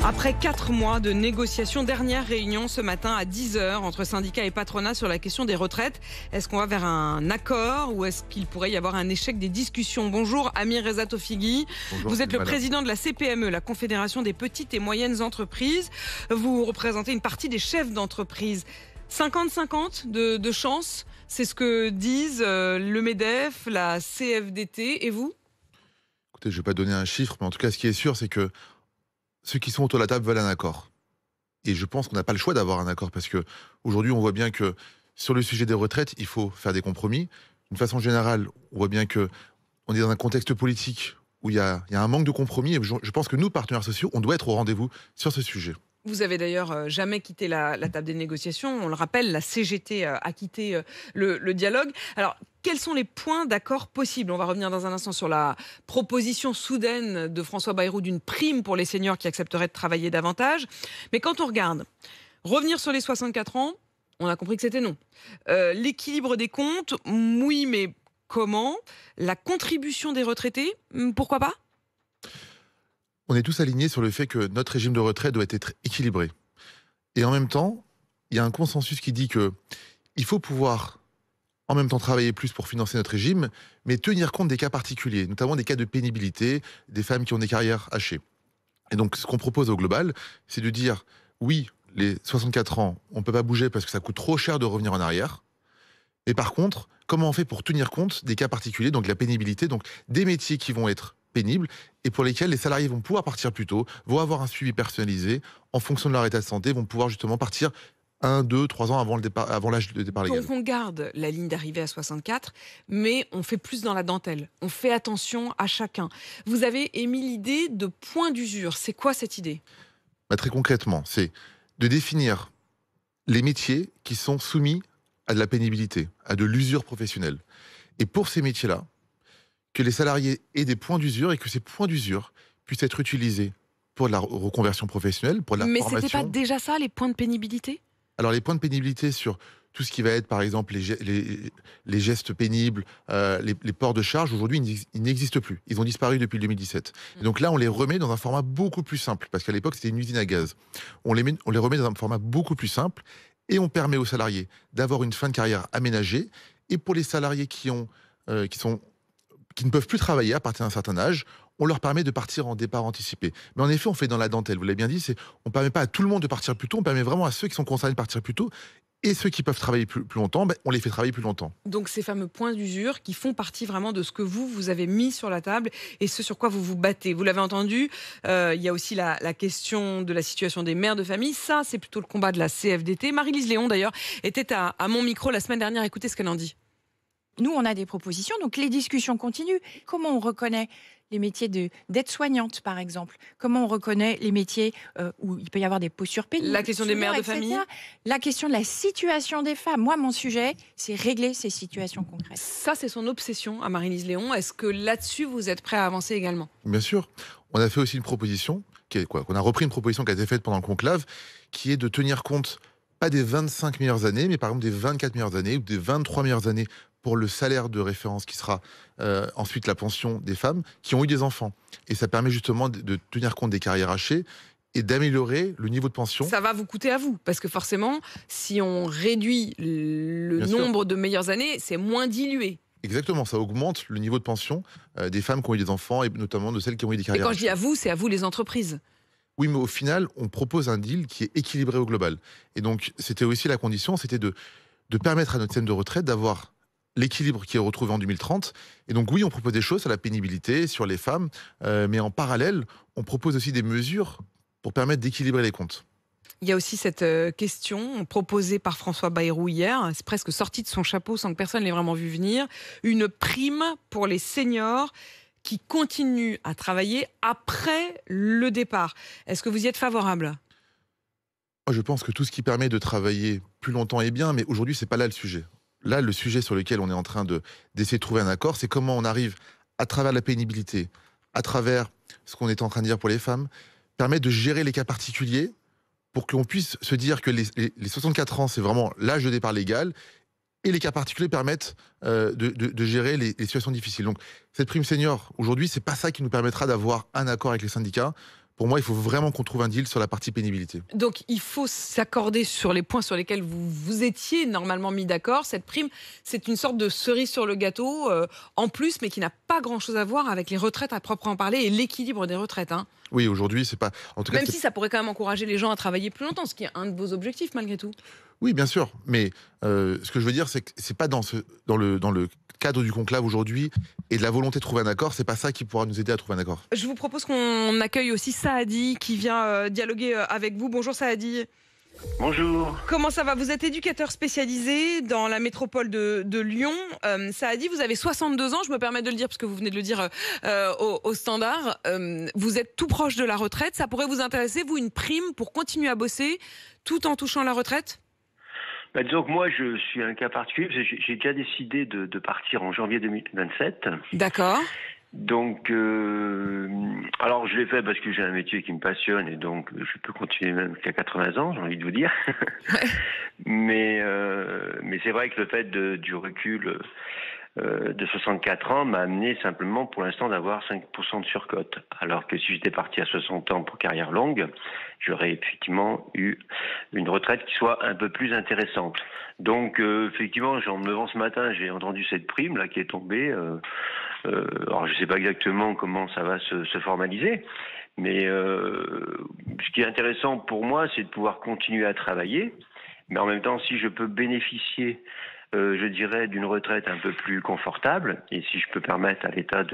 Après 4 mois de négociations, dernière réunion ce matin à 10h entre syndicats et patronat sur la question des retraites. Est-ce qu'on va vers un accord ou est-ce qu'il pourrait y avoir un échec des discussions? Bonjour Amir Reza Tofighi. Bonjour, vous êtes le madame. président de la CPME, la Confédération des petites et moyennes entreprises. Vous représentez une partie des chefs d'entreprise. 50-50 de chance, c'est ce que disent le MEDEF, la CFDT et vous? Écoutez, je ne vais pas donner un chiffre, mais en tout cas, ce qui est sûr, c'est que ceux qui sont autour de la table veulent un accord. Et je pense qu'on n'a pas le choix d'avoir un accord, parce qu'aujourd'hui, on voit bien que sur le sujet des retraites, il faut faire des compromis. D'une façon générale, on voit bien qu'on est dans un contexte politique où il y a un manque de compromis. Et je pense que nous, partenaires sociaux, on doit être au rendez-vous sur ce sujet. Vous avez d'ailleurs jamais quitté la table des négociations. On le rappelle, la CGT a quitté le dialogue. Alors, quels sont les points d'accord possibles? On va revenir dans un instant sur la proposition soudaine de François Bayrou d'une prime pour les seniors qui accepteraient de travailler davantage. Mais quand on regarde, revenir sur les 64 ans, on a compris que c'était non. L'équilibre des comptes, oui, mais comment? La contribution des retraités, pourquoi pas? On est tous alignés sur le fait que notre régime de retraite doit être équilibré. Et en même temps, il y a un consensus qui dit qu'il faut pouvoir en même temps travailler plus pour financer notre régime, mais tenir compte des cas particuliers, notamment des cas de pénibilité, des femmes qui ont des carrières hachées. Et donc, ce qu'on propose au global, c'est de dire, oui, les 64 ans, on ne peut pas bouger parce que ça coûte trop cher de revenir en arrière. Et par contre, comment on fait pour tenir compte des cas particuliers, donc la pénibilité, donc des métiers qui vont être pénibles et pour lesquels les salariés vont pouvoir partir plus tôt, vont avoir un suivi personnalisé en fonction de leur état de santé, vont pouvoir justement partir 1, 2, 3 ans avant l'âge de départ légal. Donc on garde la ligne d'arrivée à 64, mais on fait plus dans la dentelle. On fait attention à chacun. Vous avez émis l'idée de point d'usure. C'est quoi cette idée? Très concrètement, c'est de définir les métiers qui sont soumis à de la pénibilité, à de l'usure professionnelle. Et pour ces métiers-là, que les salariés aient des points d'usure et que ces points d'usure puissent être utilisés pour de la reconversion professionnelle, pour de la formation. Mais c'était pas déjà ça, les points de pénibilité? Alors les points de pénibilité sur tout ce qui va être, par exemple, les gestes pénibles, les ports de charge, aujourd'hui, ils n'existent plus. Ils ont disparu depuis le 2017. Et donc là, on les remet dans un format beaucoup plus simple, parce qu'à l'époque, c'était une usine à gaz. On les remet dans un format beaucoup plus simple, et on permet aux salariés d'avoir une fin de carrière aménagée. Et pour les salariés qui ne peuvent plus travailler à partir d'un certain âge, on leur permet de partir en départ anticipé. Mais en effet, on fait dans la dentelle, vous l'avez bien dit, on ne permet pas à tout le monde de partir plus tôt, on permet vraiment à ceux qui sont concernés de partir plus tôt, et ceux qui peuvent travailler plus longtemps, on les fait travailler plus longtemps. Donc ces fameux points d'usure qui font partie vraiment de ce que vous avez mis sur la table et ce sur quoi vous vous battez. Vous l'avez entendu, il y a aussi la question de la situation des mères de famille. Ça, c'est plutôt le combat de la CFDT. Marie-Lise Léon, d'ailleurs, était à mon micro la semaine dernière. Écoutez ce qu'elle en dit. Nous, on a des propositions, donc les discussions continuent. Comment on reconnaît les métiers d'aide-soignante, par exemple? Comment on reconnaît les métiers où il peut y avoir des postures pénibles? La question des mères de etc. famille. La question de la situation des femmes. Moi, mon sujet, c'est régler ces situations concrètes. Ça, c'est son obsession à Marie-Lise Léon. Est-ce que là-dessus, vous êtes prêt à avancer également? Bien sûr. On a fait aussi une proposition, on a repris une proposition qui a été faite pendant le conclave, qui est de tenir compte, pas des 25 meilleures années, mais par exemple des 24 meilleures années ou des 23 meilleures années pour le salaire de référence qui sera ensuite la pension des femmes qui ont eu des enfants. Et ça permet justement de tenir compte des carrières hachées et d'améliorer le niveau de pension. Ça va vous coûter à vous, parce que forcément, si on réduit le nombre de meilleures années, c'est moins dilué. Exactement, ça augmente le niveau de pension des femmes qui ont eu des enfants et notamment de celles qui ont eu des carrières hachées. Et quand je dis à vous, c'est à vous les entreprises. Oui, mais au final, on propose un deal qui est équilibré au global. Et donc, c'était aussi la condition, c'était de permettre à notre système de retraite d'avoir l'équilibre qui est retrouvé en 2030. Et donc oui, on propose des choses sur la pénibilité, sur les femmes, mais en parallèle, on propose aussi des mesures pour permettre d'équilibrer les comptes. Il y a aussi cette question proposée par François Bayrou hier, c'est presque sorti de son chapeau sans que personne ne l'ait vraiment vu venir, une prime pour les seniors qui continuent à travailler après le départ. Est-ce que vous y êtes favorable? Moi, je pense que tout ce qui permet de travailler plus longtemps est bien, mais aujourd'hui, c'est pas là le sujet. Là, le sujet sur lequel on est en train d'essayer de trouver un accord, c'est comment on arrive, à travers la pénibilité, à travers ce qu'on est en train de dire pour les femmes, permettre de gérer les cas particuliers pour qu'on puisse se dire que les 64 ans, c'est vraiment l'âge de départ légal, et les cas particuliers permettent de gérer les situations difficiles. Donc, cette prime senior, aujourd'hui, c'est pas ça qui nous permettra d'avoir un accord avec les syndicats. Pour moi, il faut vraiment qu'on trouve un deal sur la partie pénibilité. Donc, il faut s'accorder sur les points sur lesquels vous vous étiez normalement mis d'accord. Cette prime, c'est une sorte de cerise sur le gâteau en plus, mais qui n'a pas grand-chose à voir avec les retraites à proprement parler et l'équilibre des retraites. Hein. Oui, aujourd'hui, c'est pas. En tout cas, Même si ça pourrait quand même encourager les gens à travailler plus longtemps, ce qui est un de vos objectifs malgré tout. Oui, bien sûr. Mais ce que je veux dire, c'est que c'est pas dans le cadre du conclave aujourd'hui et de la volonté de trouver un accord, c'est pas ça qui pourra nous aider à trouver un accord. Je vous propose qu'on accueille aussi Saadi qui vient dialoguer avec vous. Bonjour Saadi. Bonjour. Comment ça va? Vous êtes éducateur spécialisé dans la métropole de Lyon. Saadi, vous avez 62 ans, je me permets de le dire parce que vous venez de le dire au standard. Vous êtes tout proche de la retraite. Ça pourrait vous intéresser, vous, une prime pour continuer à bosser tout en touchant la retraite? Disons que moi, je suis un cas particulier, parce que j'ai déjà décidé de partir en janvier 2027. D'accord. Donc, alors je l'ai fait parce que j'ai un métier qui me passionne et donc je peux continuer même jusqu'à 80 ans, j'ai envie de vous dire. Ouais. Mais c'est vrai que le fait du recul de 64 ans m'a amené simplement pour l'instant d'avoir 5% de surcote. Alors que si j'étais parti à 60 ans pour carrière longue, j'aurais effectivement eu une retraite qui soit un peu plus intéressante. Donc effectivement, en me levant ce matin, j'ai entendu cette prime là qui est tombée. Alors je ne sais pas exactement comment ça va se formaliser, mais ce qui est intéressant pour moi, c'est de pouvoir continuer à travailler, mais en même temps, si je peux bénéficier, je dirais, d'une retraite un peu plus confortable, et si je peux permettre à l'État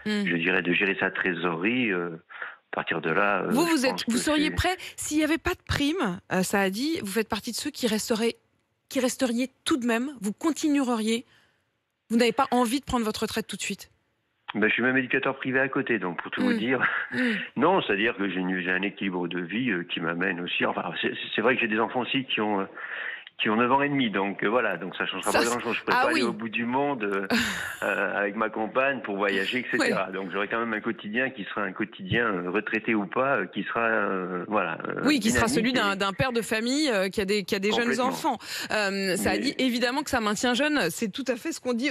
je dirais, de gérer sa trésorerie, à partir de là... Vous seriez prêt, s'il n'y avait pas de prime, ça a dit, vous faites partie de ceux qui resteriez tout de même, vous continueriez. Vous n'avez pas envie de prendre votre retraite tout de suite? Je suis même éducateur privé à côté, donc pour tout vous dire. Non, c'est-à-dire que j'ai un équilibre de vie qui m'amène aussi. Enfin, c'est vrai que j'ai des enfants aussi qui ont 9 ans et demi, donc voilà, donc ça changera pas grand-chose. Je ne pourrais pas aller au bout du monde avec ma compagne pour voyager, etc. Ouais. Donc j'aurai quand même un quotidien qui sera un quotidien retraité ou pas, qui sera oui, qui sera celui d'un père de famille qui a des jeunes enfants. Ça a dit évidemment que ça maintient jeune, c'est tout à fait ce qu'on dit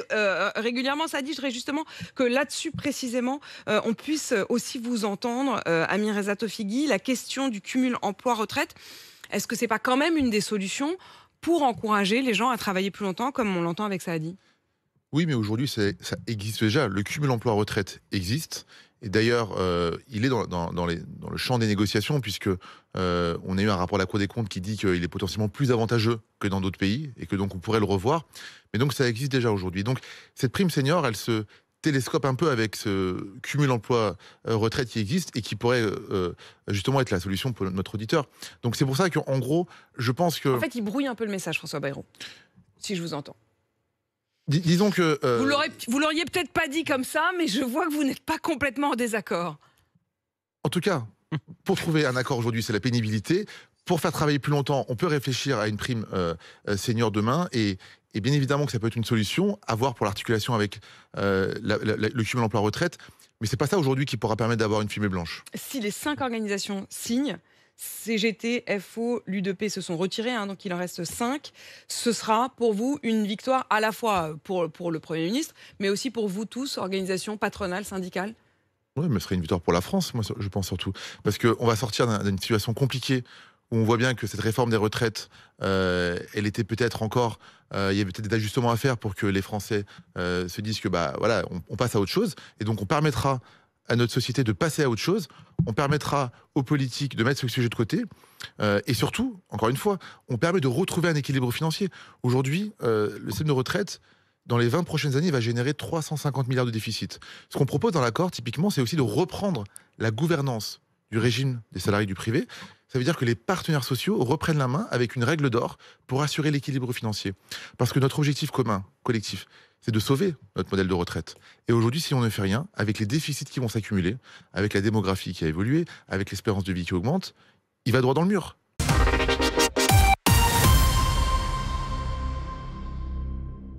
régulièrement. Ça a dit, je dirais justement que là-dessus précisément, on puisse aussi vous entendre, Amir Reza Tofigui, la question du cumul emploi-retraite. Est-ce que c'est pas quand même une des solutions pour encourager les gens à travailler plus longtemps, comme on l'entend avec Saadi? Oui, mais aujourd'hui, ça existe déjà. Le cumul emploi-retraite existe. Et d'ailleurs, il est dans le champ des négociations, puisque on a eu un rapport de la Cour des comptes qui dit qu'il est potentiellement plus avantageux que dans d'autres pays, et que donc on pourrait le revoir. Mais donc, ça existe déjà aujourd'hui. Donc, cette prime senior, elle se télescope un peu avec ce cumul emploi-retraite qui existe et qui pourrait justement être la solution pour notre auditeur. Donc c'est pour ça qu'en gros, je pense que... En fait, il brouille un peu le message, François Bayrou, si je vous entends. Disons que... Vous l'auriez peut-être pas dit comme ça, mais je vois que vous n'êtes pas complètement en désaccord. En tout cas, pour trouver un accord aujourd'hui, c'est la pénibilité. Pour faire travailler plus longtemps, on peut réfléchir à une prime senior demain et bien évidemment que ça peut être une solution à voir pour l'articulation avec le cumul emploi-retraite. Mais c'est pas ça aujourd'hui qui pourra permettre d'avoir une fumée blanche. Si les 5 organisations signent, CGT, FO, l'UDP se sont retirés, donc il en reste 5. Ce sera pour vous une victoire à la fois pour le Premier ministre, mais aussi pour vous tous, organisations patronales, syndicales? Oui, mais ce serait une victoire pour la France, moi je pense surtout. Parce qu'on va sortir d'une situation compliquée où on voit bien que cette réforme des retraites, elle était peut-être encore... il y avait peut-être des ajustements à faire pour que les Français se disent que voilà, on passe à autre chose. Et donc on permettra à notre société de passer à autre chose. On permettra aux politiques de mettre ce sujet de côté. Et surtout, encore une fois, on permet de retrouver un équilibre financier. Aujourd'hui, le système de retraite, dans les 20 prochaines années, va générer 350 milliards de déficit. Ce qu'on propose dans l'accord, typiquement, c'est aussi de reprendre la gouvernance du régime des salariés du privé. Ça veut dire que les partenaires sociaux reprennent la main avec une règle d'or pour assurer l'équilibre financier. Parce que notre objectif commun, collectif, c'est de sauver notre modèle de retraite. Et aujourd'hui, si on ne fait rien, avec les déficits qui vont s'accumuler, avec la démographie qui a évolué, avec l'espérance de vie qui augmente, il va droit dans le mur.